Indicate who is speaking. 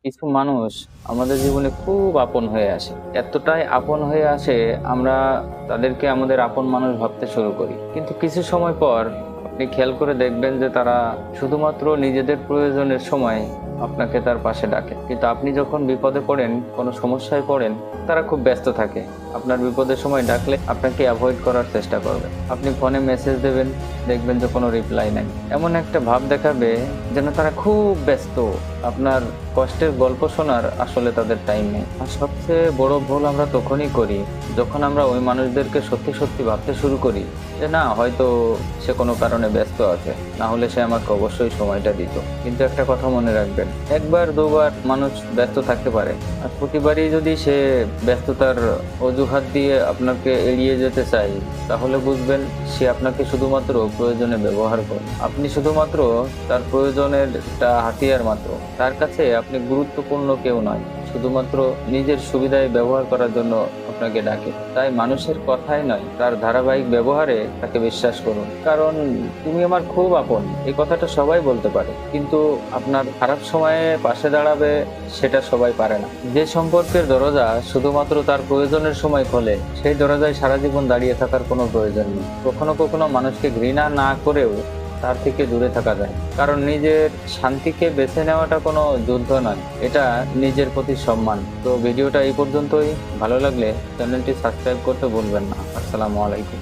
Speaker 1: কিছু মানুষ আমাদের জীবনে খুব আপন হয়ে আসে। এতটাই আপন হয়ে আসে আমরা তাদেরকে আমাদের আপন মানুষ ভাবতে শুরু করি। কিন্তু কিছু সময় পর আপনি খেয়াল করে দেখবেন যে তারা শুধুমাত্র নিজেদের প্রয়োজনের সময় আপনাকে তার পাশে ডাকে। কিন্তু আপনি যখন বিপদে পড়েন, কোনো সমস্যায় পড়েন, তারা খুব ব্যস্ত থাকে। আপনার বিপদের সময় ডাকলে আপনাকে অ্যাভয়েড করার চেষ্টা করবে। আপনি ফোনে মেসেজ দেবেন, দেখবেন যে কোনো রিপ্লাই নাই। এমন একটা ভাব দেখাবে যেন তারা খুব ব্যস্ত। আপনার কষ্টের গল্প শোনার আসলে তাদের টাইম নেই। আর সবচেয়ে বড় ভুল আমরা তখনই করি যখন আমরা ওই মানুষদেরকে সত্যি সত্যি ভাবতে শুরু করি যে না, হয়তো সে কোনো কারণে ব্যস্ত আছে, না হলে সে আমাকে অবশ্যই সময়টা দিত। কিন্তু একটা কথা মনে রাখবেন, একবার দুবার মানুষ ব্যস্ত থাকতে পারে, আর প্রতিবারই যদি সে ব্যস্ততার অজুহাত দিয়ে আপনাকে এড়িয়ে যেতে চায়, তাহলে বুঝবেন সে আপনাকে শুধুমাত্র প্রয়োজনে ব্যবহার করে। আপনি শুধুমাত্র তার প্রয়োজনের একটা হাতিয়ার মাত্র। তার কাছে আপনি গুরুত্বপূর্ণ কেউ নয়, শুধুমাত্র নিজের সুবিধায় ব্যবহার করার জন্য আপনাকে ডাকে। তাই মানুষের কথাই নয়, তার ধারাবাহিক ব্যবহারে তাকে বিশ্বাস করুন। কারণ তুমি আমার খুব আপন, এই কথাটা সবাই বলতে পারে, কিন্তু আপনার খারাপ সময়ে পাশে দাঁড়াবে সেটা সবাই পারে না। যে সম্পর্কের দরজা শুধুমাত্র তার প্রয়োজনের সময় খোলে, সেই দরজায় সারা জীবন দাঁড়িয়ে থাকার কোনো প্রয়োজন নেই। কখনো কখনো মানুষকে ঘৃণা না করেও তার থেকে দূরে থাকা যায়, কারণ নিজের শান্তিকে বেছে নেওয়াটা কোনো যুদ্ধ নয়, এটা নিজের প্রতি সম্মান। তো ভিডিওটা এই পর্যন্তই। ভালো লাগলে চ্যানেলটি সাবস্ক্রাইব করতে ভুলবেন না। আসসালামু আলাইকুম।